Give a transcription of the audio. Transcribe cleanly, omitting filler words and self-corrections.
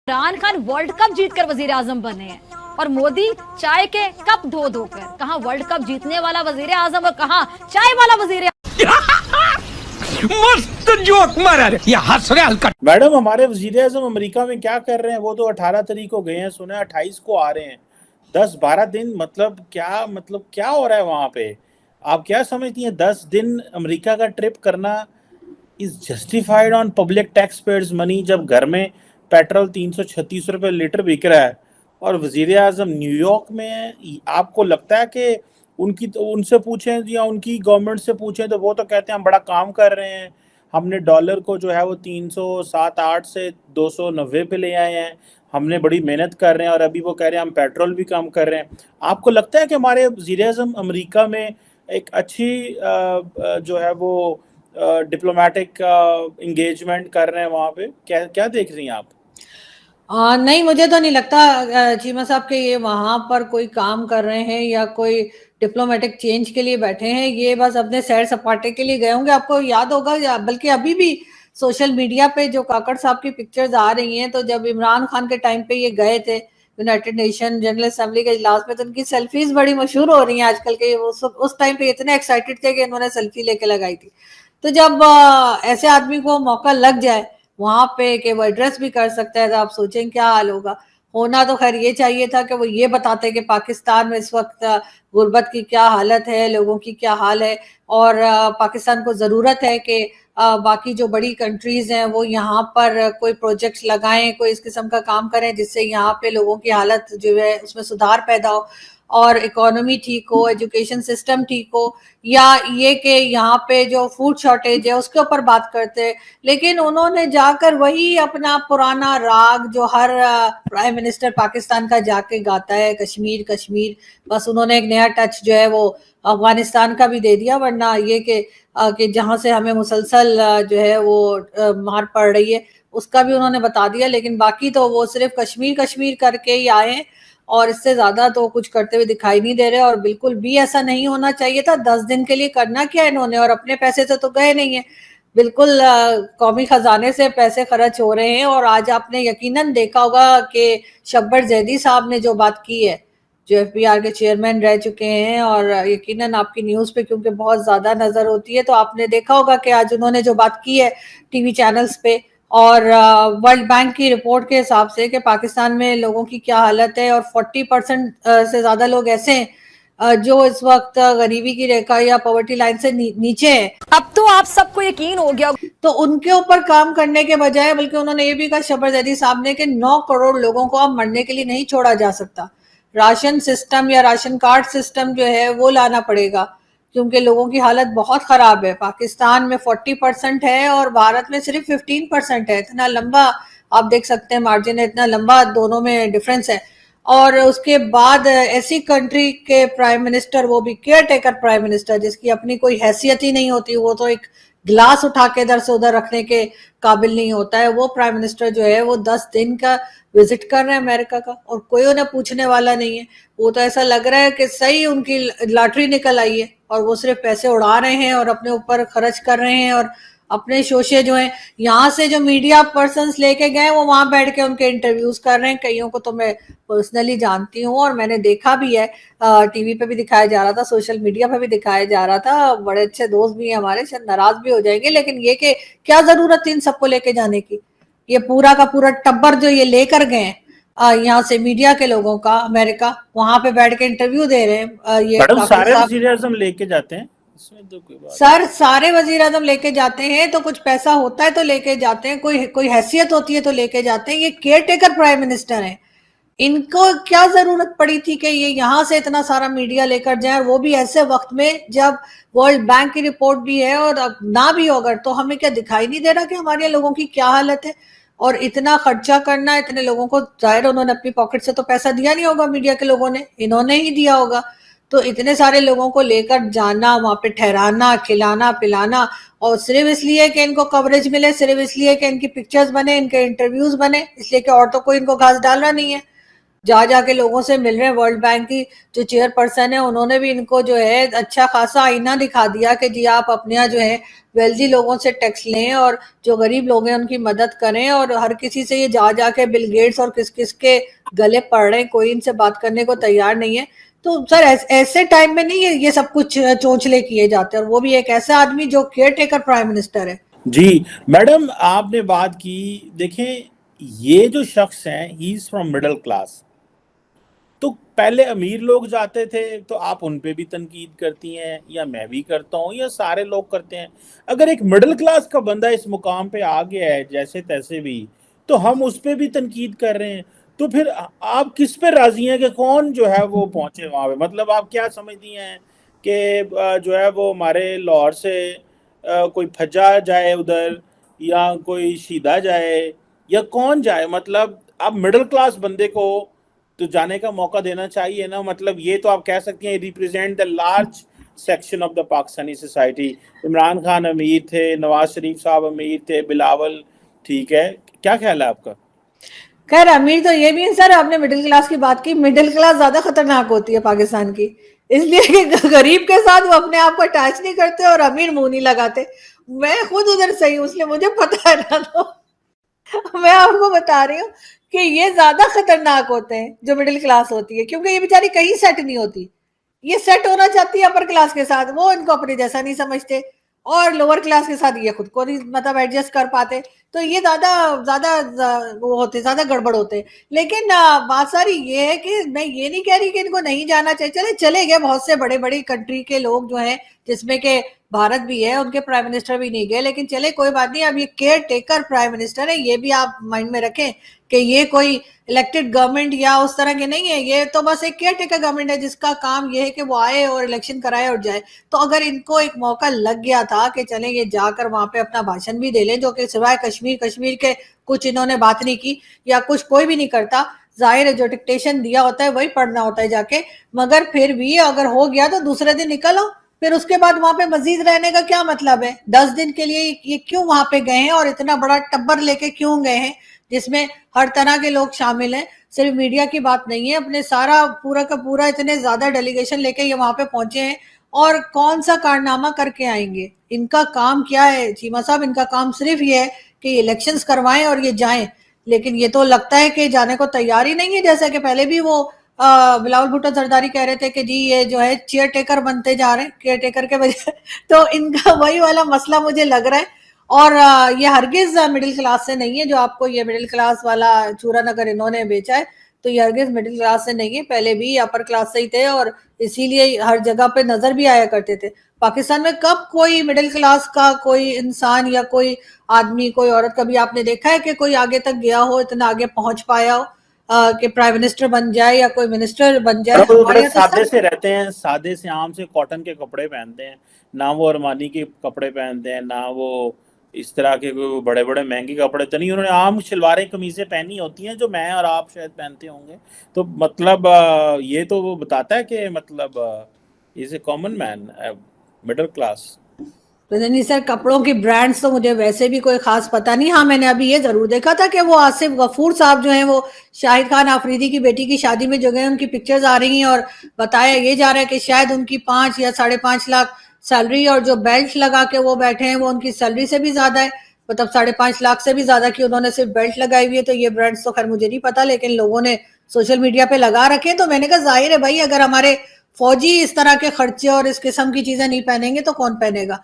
Imran Khan world cup जीतकर वजीर आजम बने हैं और मोदी चाय के कप धो धो कर, कहाँ वर्ल्ड कप जीतने वाला वजीर आजम और कहाँ चाय वाला वजीर मस्त जोक मारा रे, ये हंस रहे हल्का। मैडम, हमारे वजीर आजम अमेरिका में क्या कर रहे हैं? वो तो 18 तारीख को गए हैं, सुना है 28 को आ रहे हैं। 10-12 दिन मतलब क्या हो रहा है वहां पे? आप क्या समझती हैं 10 दिन अमेरिका का ट्रिप करना is justified on public tax payers money, जब घर में पेट्रोल 336 रुपये लीटर बिक रहा है और वजीर आजम न्यूयॉर्क में है? आपको लगता है कि उनसे पूछें या उनकी गवर्नमेंट से पूछें तो वो तो कहते हैं हम बड़ा काम कर रहे हैं, हमने डॉलर को जो है वो 307-8 से 290 पे ले आए हैं, हमने बड़ी मेहनत कर रहे हैं, और अभी वो कह रहे हैं हम पेट्रोल भी कम कर रहे हैं। आपको लगता है कि हमारे वजीर आजम अमेरिका में एक अच्छी जो है वो डिप्लोमेटिक इंगेजमेंट कर रहे हैं वहाँ पे? क्या देख रही हैं आप? नहीं, मुझे तो नहीं लगता चीमा साहब के ये वहां पर कोई काम कर रहे हैं या कोई डिप्लोमेटिक चेंज के लिए बैठे हैं। ये बस अपने सैर सपाटे के लिए गए होंगे। आपको याद होगा, बल्कि अभी भी सोशल मीडिया पे जो काकड़ साहब की पिक्चर्स आ रही हैं, तो जब इमरान खान के टाइम पे ये गए थे यूनाइटेड नेशन जनरल असेंबली के इजलास में, तो उनकी सेल्फीज बड़ी मशहूर हो रही हैं आजकल के। उस टाइम पे इतने एक्साइटेड थे कि इन्होंने सेल्फी लेके लगाई थी। तो जब ऐसे आदमी को मौका लग जाए वहां पे कि वो एड्रेस भी कर सकता है, तो आप सोचें क्या हाल होगा। होना तो खैर ये चाहिए था कि वो ये बताते कि पाकिस्तान में इस वक्त गुर्बत की क्या हालत है, लोगों की क्या हाल है, और पाकिस्तान को ज़रूरत है कि बाकी जो बड़ी कंट्रीज़ हैं वो यहाँ पर कोई प्रोजेक्ट्स लगाएं, कोई इस किस्म का काम करें जिससे यहाँ पे लोगों की हालत जो है उसमें सुधार पैदा हो और इकोनॉमी ठीक हो, एजुकेशन सिस्टम ठीक हो, या ये कि यहाँ पे जो फूड शॉर्टेज है उसके ऊपर बात करते हैं। लेकिन उन्होंने जाकर वही अपना पुराना राग जो हर प्राइम मिनिस्टर पाकिस्तान का जाके गाता है, कश्मीर कश्मीर, बस उन्होंने एक नया टच जो है वो अफगानिस्तान का भी दे दिया। वरना ये कि जहाँ से हमें मुसलसल जो है वो मार पड़ रही है उसका भी उन्होंने बता दिया। लेकिन बाकी तो वो सिर्फ कश्मीर कश्मीर करके ही आए हैं और इससे ज्यादा तो कुछ करते हुए दिखाई नहीं दे रहे। और बिल्कुल भी ऐसा नहीं होना चाहिए था। 10 दिन के लिए करना क्या इन्होंने, और अपने पैसे से तो गए नहीं है, बिल्कुल कौमी खजाने से पैसे खर्च हो रहे हैं। और आज आपने यकीनन देखा होगा कि शब्बर जैदी साहब ने जो बात की है, जो एफबीआर के चेयरमैन रह चुके हैं, और यकीनन आपकी न्यूज़ पे क्योंकि बहुत ज़्यादा नज़र होती है, तो आपने देखा होगा कि आज उन्होंने जो बात की है टीवी चैनल्स पे, और वर्ल्ड बैंक की रिपोर्ट के हिसाब से कि पाकिस्तान में लोगों की क्या हालत है, और 40% से ज़्यादा लोग ऐसे हैं जो इस वक्त गरीबी की रेखा या पॉवर्टी लाइन से नीचे है। अब तो आप सबको यकीन हो गया। तो उनके ऊपर काम करने के बजाय बल्कि उन्होंने ये भी कहा शब्बर जैदी साहब ने कि 9 करोड़ लोगों को अब मरने के लिए नहीं छोड़ा जा सकता। राशन सिस्टम या राशन कार्ड सिस्टम जो है वो लाना पड़ेगा, क्योंकि लोगों की हालत बहुत खराब है। पाकिस्तान में 40% है और भारत में सिर्फ 15% है। इतना लंबा आप देख सकते हैं मार्जिन है, इतना लंबा दोनों में डिफरेंस है। और उसके बाद ऐसी कंट्री के प्राइम मिनिस्टर, वो भी केयर टेकर प्राइम मिनिस्टर, जिसकी अपनी कोई हैसियत ही नहीं होती, वो तो एक गिलास उठा के इधर से उधर रखने के काबिल नहीं होता है, वो प्राइम मिनिस्टर जो है वो 10 दिन का विजिट कर रहे हैं अमेरिका का, और कोई उन्हें पूछने वाला नहीं है। वो तो ऐसा लग रहा है कि सही उनकी लॉटरी निकल आई है और वो सिर्फ पैसे उड़ा रहे हैं और अपने ऊपर खर्च कर रहे हैं। और अपने शोशे जो हैं यहाँ से जो मीडिया पर्सन्स लेके गए वो वहां बैठ के उनके इंटरव्यूज कर रहे हैं। कईयों को तो मैं पर्सनली जानती हूँ और मैंने देखा भी है, टीवी पे भी दिखाया जा रहा था, सोशल मीडिया पे भी दिखाया जा रहा था। बड़े अच्छे दोस्त भी हैं हमारे, शायद नाराज भी हो जाएंगे, लेकिन ये कि क्या जरूरत थी इन सबको लेके जाने की? ये पूरा का पूरा टब्बर जो ये लेकर गए यहाँ से मीडिया के लोगों का, अमेरिका, वहां पे बैठ के इंटरव्यू दे रहे हैं। ये मैडम, सारे वजीर आजम लेके जाते हैं, इसमें तो कोई बात सर, सारे वजीर आजम लेके जाते हैं तो कुछ पैसा होता है तो लेके जाते हैं, कोई हैसियत होती है तो लेके जाते हैं। ये केयर टेकर प्राइम मिनिस्टर हैं, इनको क्या जरूरत पड़ी थी कि ये यहाँ से इतना सारा मीडिया लेकर जाए, और वो भी ऐसे वक्त में जब वर्ल्ड बैंक की रिपोर्ट भी है, और अब ना भी हो अगर तो हमें क्या दिखाई नहीं दे रहा कि हमारे लोगों की क्या हालत है? और इतना खर्चा करना, इतने लोगों को, जाहिर उन्होंने अपनी पॉकेट से तो पैसा दिया नहीं होगा, मीडिया के लोगों ने, इन्होंने ही दिया होगा। तो इतने सारे लोगों को लेकर जाना, वहां पे ठहराना, खिलाना पिलाना, और सिर्फ इसलिए कि इनको कवरेज मिले, सिर्फ इसलिए कि इनकी पिक्चर्स बने, इनके इंटरव्यूज बने, इसलिए कि और तो कोई इनको घास डालना नहीं है। جا کے لوگوں سے مل رہے ہیں. ورلڈ بینک کی جو چیئر پرسن ہے انہوں نے بھی ان کو جو ہے اچھا خاصا آئینہ دکھا دیا کہ جی آپ اپنے یہاں جو ہے ویلزی لوگوں سے ٹیکس لیں اور جو غریب لوگ ہیں ان کی مدد کریں, اور ہر کسی سے یہ جا کے بل گیٹس اور کس کس کے گلے پڑ رہے ہیں, کوئی ان سے بات کرنے کو تیار نہیں ہے. تو سر ایسے ٹائم میں نہیں یہ سب کچھ چونچلے کیے جاتے ہیں, اور وہ بھی ایک ایسا آدمی جو کیئر ٹیکر پرائم منسٹر ہے. جی میڈم آپ نے بات کی, دیکھیں یہ جو شخص ہیں ہی از فرام مڈل کلاس, تو پہلے امیر لوگ جاتے تھے تو آپ ان پہ بھی تنقید کرتی ہیں, یا میں بھی کرتا ہوں, یا سارے لوگ کرتے ہیں. اگر ایک مڈل کلاس کا بندہ اس مقام پہ آ گیا ہے جیسے تیسے بھی, تو ہم اس پہ بھی تنقید کر رہے ہیں, تو پھر آپ کس پہ راضی ہیں کہ کون جو ہے وہ پہنچے وہاں پہ؟ مطلب آپ کیا سمجھتی ہیں کہ جو ہے وہ ہمارے لاہور سے کوئی پھجا جائے ادھر, یا کوئی شیدہ جائے, یا کون جائے؟ مطلب آپ مڈل کلاس بندے کو تو جانے کا موقع دینا چاہیے نا. مطلب یہ تو آپ کہہ سکتے ہیں represent the large section of the Pakistani society. Imran Khan امیر تھے, نواز شریف صاحب امیر تھے, بلاول ٹھیک ہے, کیا خیال ہے آپ کا؟ خیر امیر تو یہ بھی ہے سر, آپ نے مڈل کلاس کی بات کی, مڈل کلاس زیادہ خطرناک ہوتی ہے پاکستان کی, اس لیے کہ غریب کے ساتھ وہ اپنے آپ کو اٹیچ نہیں کرتے اور امیر منہ نہیں لگاتے. میں خود ادھر صحیح ہوں, اس لیے مجھے پتا ہے نا, تو میں آپ کو بتا رہی ہوں کہ یہ زیادہ خطرناک ہوتے ہیں جو مڈل کلاس ہوتی ہے, کیونکہ یہ بیچاری کہیں سیٹ نہیں ہوتی. یہ سیٹ ہونا چاہتی ہے اپر کلاس کے ساتھ, وہ ان کو اپنے جیسا نہیں سمجھتے, اور لوور کلاس کے ساتھ یہ خود کو نہیں مطلب ایڈجسٹ کر پاتے, تو یہ زیادہ وہ ہوتے, زیادہ گڑبڑ ہوتے. لیکن بات ساری یہ ہے کہ میں یہ نہیں کہہ رہی کہ ان کو نہیں جانا چاہیے, چلے گئے بہت سے بڑے بڑے کنٹری کے لوگ جو ہیں, جس میں کہ بھارت بھی ہے, ان کے پرائم منسٹر بھی نہیں گئے, لیکن چلے کوئی بات نہیں. اب یہ کیئر ٹیکر پرائم منسٹر ہے, یہ بھی آپ مائنڈ میں رکھیں کہ یہ کوئی الیکٹڈ گورنمنٹ یا اس طرح کے نہیں ہے, یہ تو بس ایک کیئر ٹیکر گورنمنٹ ہے جس کا کام یہ ہے کہ وہ آئے اور الیکشن کرائے اور جائے. تو اگر ان کو ایک موقع لگ گیا تھا کہ چلیں یہ جا کر وہاں پہ اپنا بھاشن بھی دے لیں, جو کہ سوائے کشمیر کے کچھ انہوں نے بات نہیں کی, یا کچھ کوئی بھی نہیں کرتا, ظاہر ہے جو ڈکٹیشن دیا ہوتا ہے وہی پڑھنا ہوتا ہے جا کے, مگر پھر بھی اگر ہو گیا تو دوسرے دن نکل آؤ, پھر اس کے بعد وہاں پہ مزید رہنے کا کیا مطلب ہے؟ 10 دن کے لیے یہ کیوں وہاں پہ گئے ہیں, اور اتنا بڑا ٹبر لے کے کیوں گئے ہیں جس میں ہر طرح کے لوگ شامل ہیں, صرف میڈیا کی بات نہیں ہے, اپنے سارا پورا کا پورا اتنے زیادہ ڈیلیگیشن لے کے یہ وہاں پہ پہنچے ہیں, اور کون سا کارنامہ کر کے آئیں گے؟ ان کا کام کیا ہے چیمہ صاحب؟ ان کا کام صرف یہ ہے کہ یہ الیکشنز کروائیں اور یہ جائیں, لیکن یہ تو لگتا ہے کہ جانے کو تیار ہی نہیں ہے. جیسا کہ پہلے بھی وہ بلاول بھٹو زرداری کہہ رہے تھے کہ جی یہ جو ہے چیئر ٹیکر بنتے جا رہے ہیں, کیئر ٹیکر کے وجہ, تو ان کا وہی والا مسئلہ مجھے لگ رہا ہے. اور یہ ہرگز مڈل کلاس سے نہیں ہے, جو آپ کو یہ مڈل کلاس والا چورن اگر انہوں نے بیچا ہے تو یہ ہرگز مڈل کلاس سے نہیں ہے, پہلے بھی اپر کلاس سے ہی تھے, اور اسی لیے ہر جگہ پہ نظر بھی آیا کرتے تھے. پاکستان میں کب کوئی مڈل کلاس کا کوئی انسان یا کوئی آدمی, کوئی عورت, کبھی آپ نے دیکھا ہے کہ کوئی آگے تک گیا ہو, اتنا آگے پہنچ پایا ہو کہ پرائم منسٹر بن جائے یا کوئی منسٹر بن جائے؟ بڑے سادے سے رہتے ہیں, سادے سے عام سے کاٹن کے کپڑے پہنتے ہیں, نہ وہ ارمانی کے کپڑے پہنتے ہیں, نہ وہ اس طرح کے بڑے بڑے مہنگے کپڑے تو نہیں, انہوں نے عام شلواریں قمیضیں پہنی ہوتی ہیں جو میں اور آپ شاید پہنتے ہوں گے. تو مطلب یہ تو وہ بتاتا ہے کہ مطلب is a common man, middle class. نہیں سر, کپڑوں کی برانڈز تو مجھے ویسے بھی کوئی خاص پتہ نہیں. ہاں میں نے ابھی یہ ضرور دیکھا تھا کہ وہ آصف غفور صاحب جو ہیں وہ شاہد خان آفریدی کی بیٹی کی شادی میں جو گئے, ان کی پکچرز آ رہی ہیں اور بتایا یہ جا رہا ہے کہ شاید ان کی 5 یا 5.5 لاکھ سیلری, اور جو بیلٹ لگا کے وہ بیٹھے ہیں وہ ان کی سیلری سے بھی زیادہ ہے, مطلب 5.5 لاکھ سے بھی زیادہ کی انہوں نے صرف بیلٹ لگائی ہوئی ہے. تو یہ برانڈز تو خیر مجھے نہیں پتا, لیکن لوگوں نے سوشل میڈیا پہ لگا رکھے. تو میں نے کہا ظاہر ہے بھائی, اگر ہمارے فوجی اس طرح کے خرچے اور اس قسم کی چیزیں نہیں پہنیں گے تو کون پہنے گا؟